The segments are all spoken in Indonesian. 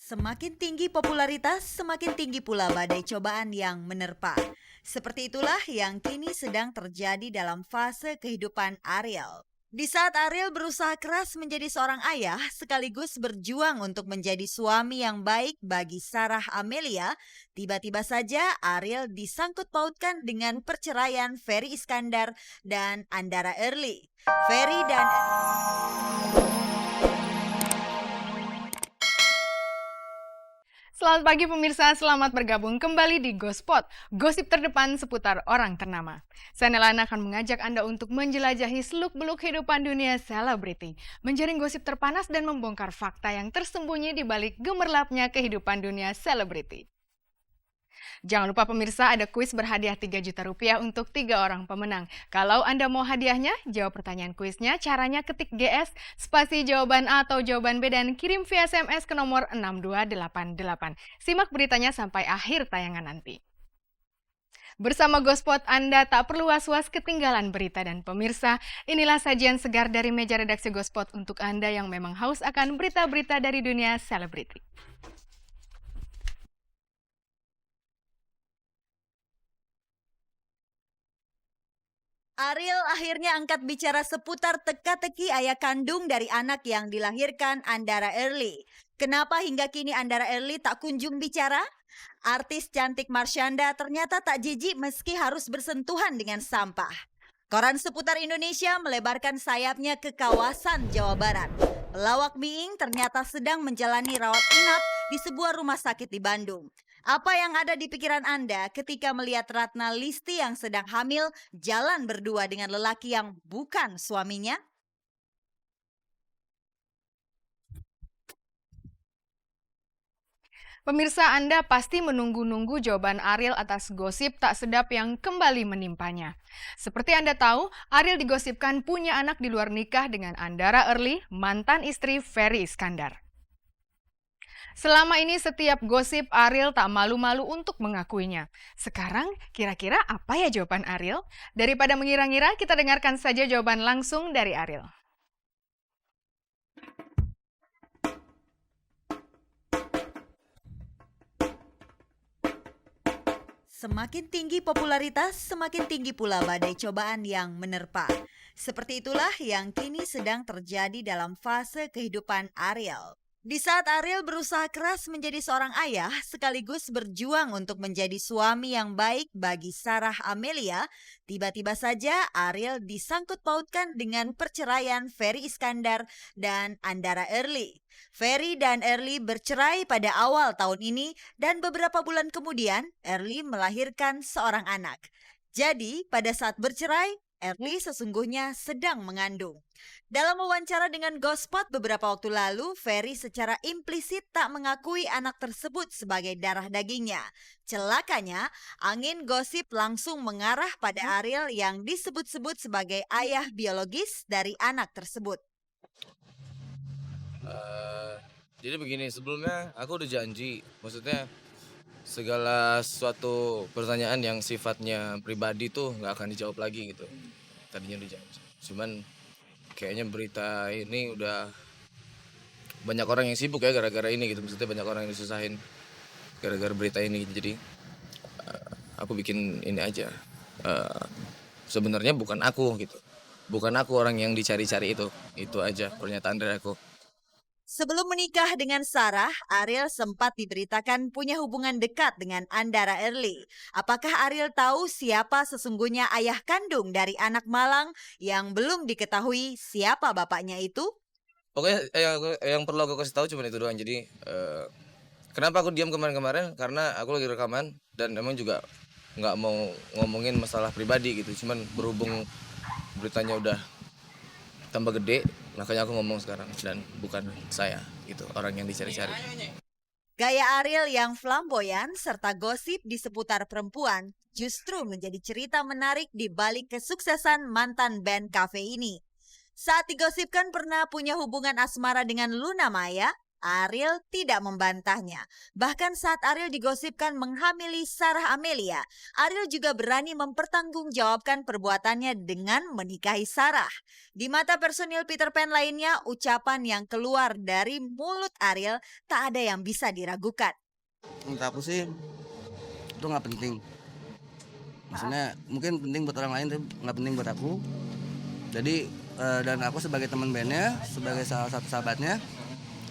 Semakin tinggi popularitas, semakin tinggi pula badai cobaan yang menerpa. Seperti itulah yang kini sedang terjadi dalam fase kehidupan Ariel. Di saat Ariel berusaha keras menjadi seorang ayah, sekaligus berjuang untuk menjadi suami yang baik bagi Sarah Amelia, tiba-tiba saja Ariel disangkut pautkan dengan perceraian Ferry Iskandar dan Andara Early. Ferry dan Selamat pagi pemirsa, selamat bergabung kembali di Gospot, gosip terdepan seputar orang ternama. Saya Nelana akan mengajak Anda untuk menjelajahi seluk-beluk kehidupan dunia selebriti, menjaring gosip terpanas dan membongkar fakta yang tersembunyi di balik gemerlapnya kehidupan dunia selebriti. Jangan lupa pemirsa, ada kuis berhadiah 3 juta rupiah untuk 3 orang pemenang. Kalau Anda mau hadiahnya, jawab pertanyaan kuisnya, caranya ketik GS, spasi jawaban A atau jawaban B dan kirim via SMS ke nomor 6288. Simak beritanya sampai akhir tayangan nanti. Bersama Gospot, Anda tak perlu was-was ketinggalan berita dan pemirsa. Inilah sajian segar dari meja redaksi Gospot untuk Anda yang memang haus akan berita-berita dari dunia selebriti. Ariel akhirnya angkat bicara seputar teka-teki ayah kandung dari anak yang dilahirkan Andara Early. Kenapa hingga kini Andara Early tak kunjung bicara? Artis cantik Marshanda ternyata tak jijik meski harus bersentuhan dengan sampah. Koran seputar Indonesia melebarkan sayapnya ke kawasan Jawa Barat. Pelawak Miing ternyata sedang menjalani rawat inap di sebuah rumah sakit di Bandung. Apa yang ada di pikiran Anda ketika melihat Ratna Listi yang sedang hamil jalan berdua dengan lelaki yang bukan suaminya? Pemirsa, Anda pasti menunggu-nunggu jawaban Ariel atas gosip tak sedap yang kembali menimpanya. Seperti Anda tahu, Ariel digosipkan punya anak di luar nikah dengan Andara Early, mantan istri Ferry Iskandar. Selama ini setiap gosip Ariel tak malu-malu untuk mengakuinya. Sekarang kira-kira apa ya jawaban Ariel? Daripada mengira-ngira, kita dengarkan saja jawaban langsung dari Ariel. Semakin tinggi popularitas, semakin tinggi pula badai cobaan yang menerpa. Seperti itulah yang kini sedang terjadi dalam fase kehidupan Ariel. Di saat Ariel berusaha keras menjadi seorang ayah, sekaligus berjuang untuk menjadi suami yang baik bagi Sarah Amelia, tiba-tiba saja Ariel disangkut pautkan dengan perceraian Ferry Iskandar dan Andara Early. Ferry dan Early bercerai pada awal tahun ini dan beberapa bulan kemudian Early melahirkan seorang anak. Jadi pada saat bercerai, Early sesungguhnya sedang mengandung. Dalam wawancara dengan Gospot beberapa waktu lalu, Ferry secara implisit tak mengakui anak tersebut sebagai darah dagingnya. Celakanya, angin gosip langsung mengarah pada Ariel yang disebut-sebut sebagai ayah biologis dari anak tersebut. Jadi begini, sebelumnya aku udah janji, maksudnya segala suatu pertanyaan yang sifatnya pribadi tuh nggak akan dijawab lagi gitu. Tadinya udah janji, cuman kayaknya berita ini udah banyak orang yang sibuk ya gara-gara ini gitu. Maksudnya banyak orang yang disusahin gara-gara berita ini. Jadi aku bikin ini aja. Sebenarnya bukan aku gitu, bukan aku orang yang dicari-cari itu aja pernyataan dari aku. Sebelum menikah dengan Sarah, Ariel sempat diberitakan punya hubungan dekat dengan Andara Early. Apakah Ariel tahu siapa sesungguhnya ayah kandung dari anak malang yang belum diketahui siapa bapaknya itu? Pokoknya yang perlu aku kasih tahu cuma itu doang. Jadi kenapa aku diam kemarin-kemarin, karena aku lagi rekaman dan emang juga nggak mau ngomongin masalah pribadi gitu. Cuman berhubung beritanya udah tambah gede, makanya aku ngomong sekarang, dan bukan saya gitu orang yang dicari-cari. Gaya Ariel yang flamboyan serta gosip di seputar perempuan justru menjadi cerita menarik di balik kesuksesan mantan band Cafe ini. Saat digosipkan pernah punya hubungan asmara dengan Luna Maya, Ariel tidak membantahnya. Bahkan saat Ariel digosipkan menghamili Sarah Amelia, Ariel juga berani mempertanggungjawabkan perbuatannya dengan menikahi Sarah. Di mata personil Peter Pan lainnya, ucapan yang keluar dari mulut Ariel tak ada yang bisa diragukan. Menurut aku sih itu nggak penting. Maksudnya mungkin penting buat orang lain tapi nggak penting buat aku. Jadi dan aku sebagai teman bandnya, sebagai salah satu sahabatnya,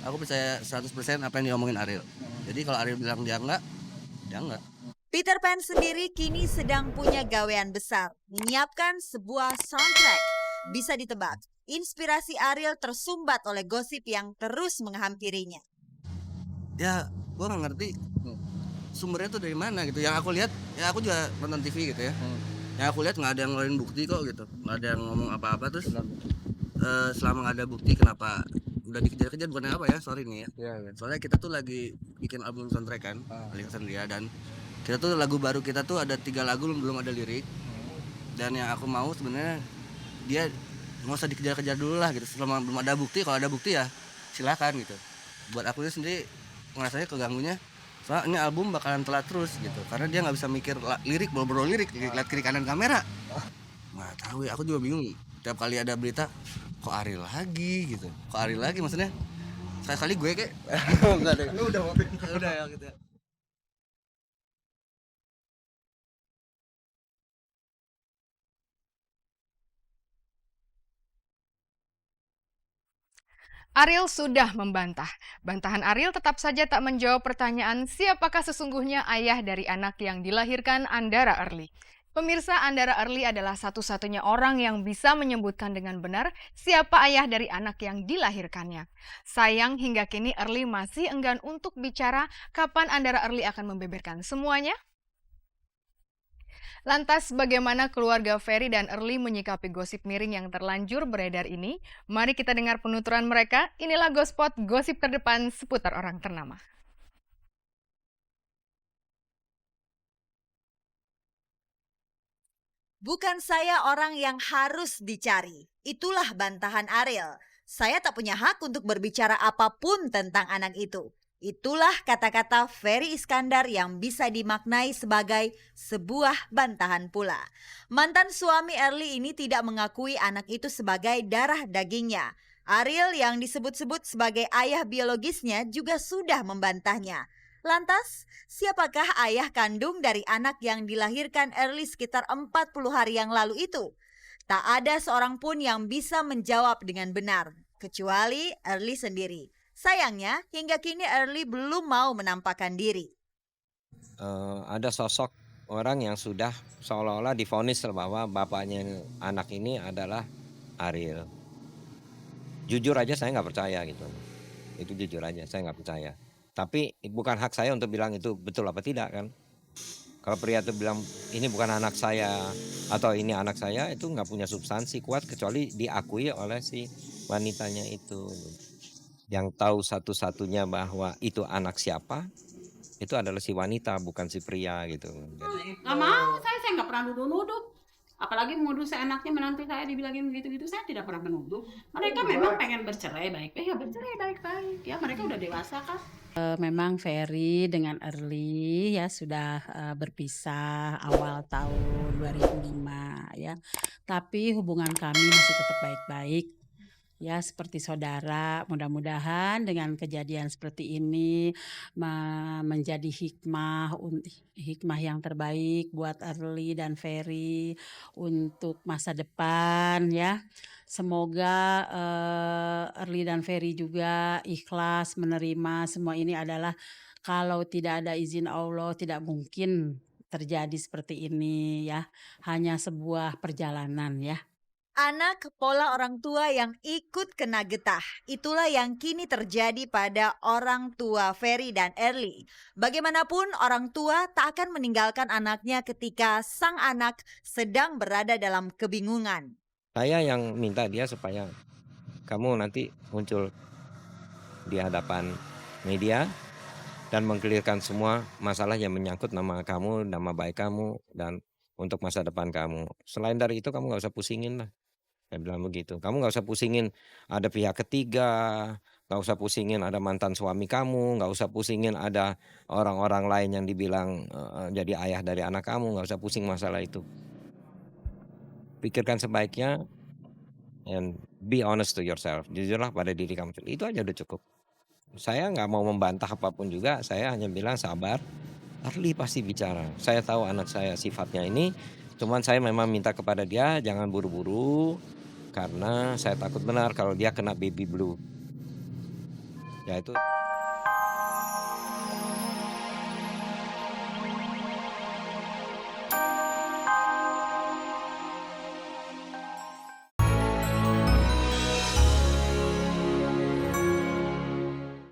aku percaya 100% apa yang diomongin Ariel. Jadi kalau Ariel bilang dia enggak, dia enggak. Peter Pan sendiri kini sedang punya gawean besar, menyiapkan sebuah soundtrack. Bisa ditebak, inspirasi Ariel tersumbat oleh gosip yang terus menghampirinya. Ya, gua nggak ngerti sumbernya tuh dari mana gitu. Yang aku lihat, ya aku juga nonton TV gitu ya. Yang aku lihat nggak ada yang ngeluarin bukti kok gitu, nggak ada yang ngomong apa-apa terus. Selama nggak ada bukti kenapa udah dikejar-kejar bukan apa ya, sorry nih ya. Soalnya kita tuh lagi bikin album soundtrack kan, Alexander dia, dan kita tuh lagu baru kita tuh ada 3 lagu belum ada lirik. Dan yang aku mau sebenarnya dia nggak usah dikejar-kejar dulu lah gitu. Selama belum ada bukti, kalau ada bukti ya silakan gitu. Buat aku sendiri ngerasanya keganggunya, soalnya ini album bakalan telat terus gitu, karena dia nggak bisa mikir lirik, baru lirik, lihat kiri kanan kamera. Nggak tahu ya, aku juga bingung. Tiap kali ada berita, kok Ariel lagi gitu, kok Ariel lagi, maksudnya sekali-kali gue kayak enggak deh. Udah ya gitu. Ariel sudah membantah. Bantahan Ariel tetap saja tak menjawab pertanyaan siapakah sesungguhnya ayah dari anak yang dilahirkan Andara Early. Pemirsa, Andara Early adalah satu-satunya orang yang bisa menyebutkan dengan benar siapa ayah dari anak yang dilahirkannya. Sayang, hingga kini Early masih enggan untuk bicara kapan Andara Early akan membeberkan semuanya. Lantas bagaimana keluarga Ferry dan Early menyikapi gosip miring yang terlanjur beredar ini? Mari kita dengar penuturan mereka. Inilah Gospot, gosip terdepan seputar orang ternama. Bukan saya orang yang harus dicari. Itulah bantahan Ariel. Saya tak punya hak untuk berbicara apapun tentang anak itu. Itulah kata-kata Ferry Iskandar yang bisa dimaknai sebagai sebuah bantahan pula. Mantan suami Early ini tidak mengakui anak itu sebagai darah dagingnya. Ariel yang disebut-sebut sebagai ayah biologisnya juga sudah membantahnya. Lantas, siapakah ayah kandung dari anak yang dilahirkan Early sekitar 40 hari yang lalu itu? Tak ada seorang pun yang bisa menjawab dengan benar, kecuali Early sendiri. Sayangnya, hingga kini Early belum mau menampakkan diri. Ada sosok orang yang sudah seolah-olah divonis bahwa bapaknya anak ini adalah Ariel. Jujur aja saya nggak percaya gitu. Itu jujur aja, saya nggak percaya. Tapi bukan hak saya untuk bilang itu betul apa tidak kan. Kalau pria itu bilang ini bukan anak saya atau ini anak saya, itu nggak punya substansi kuat kecuali diakui oleh si wanitanya itu. Yang tahu satu-satunya bahwa itu anak siapa, itu adalah si wanita bukan si pria gitu. Nggak mau, saya nggak pernah nuduh-nuduh. Apalagi menuduh seenaknya menantu saya dibilangin begitu-gitu, saya tidak pernah menuduh. Mereka memang pengen bercerai baik-baik, ya bercerai baik-baik. Ya mereka udah dewasa kan. Memang Ferry dengan Early ya sudah berpisah awal tahun 2005 ya. Tapi hubungan kami masih tetap baik-baik. Ya seperti saudara, mudah-mudahan dengan kejadian seperti ini menjadi hikmah yang terbaik buat Early dan Ferry untuk masa depan ya. Semoga Early dan Ferry juga ikhlas menerima semua ini adalah kalau tidak ada izin Allah tidak mungkin terjadi seperti ini ya. Hanya sebuah perjalanan ya. Anak pola orang tua yang ikut kena getah. Itulah yang kini terjadi pada orang tua Ferry dan Early. Bagaimanapun orang tua tak akan meninggalkan anaknya ketika sang anak sedang berada dalam kebingungan. Saya yang minta dia supaya kamu nanti muncul di hadapan media dan mengkelirkan semua masalah yang menyangkut nama kamu, nama baik kamu, dan untuk masa depan kamu. Selain dari itu kamu nggak usah pusingin lah. Saya bilang begitu. Kamu nggak usah pusingin ada pihak ketiga, Nggak usah pusingin ada mantan suami kamu, nggak usah pusingin ada orang-orang lain yang dibilang jadi ayah dari anak kamu, nggak usah pusing masalah itu. Pikirkan sebaiknya and be honest to yourself. Jujurlah pada diri kamu. Itu aja udah cukup. Saya nggak mau membantah apapun juga, saya hanya bilang sabar. Arli pasti bicara. Saya tahu anak saya sifatnya ini, cuman saya memang minta kepada dia jangan buru-buru karena saya takut benar kalau dia kena baby blue. Ya itu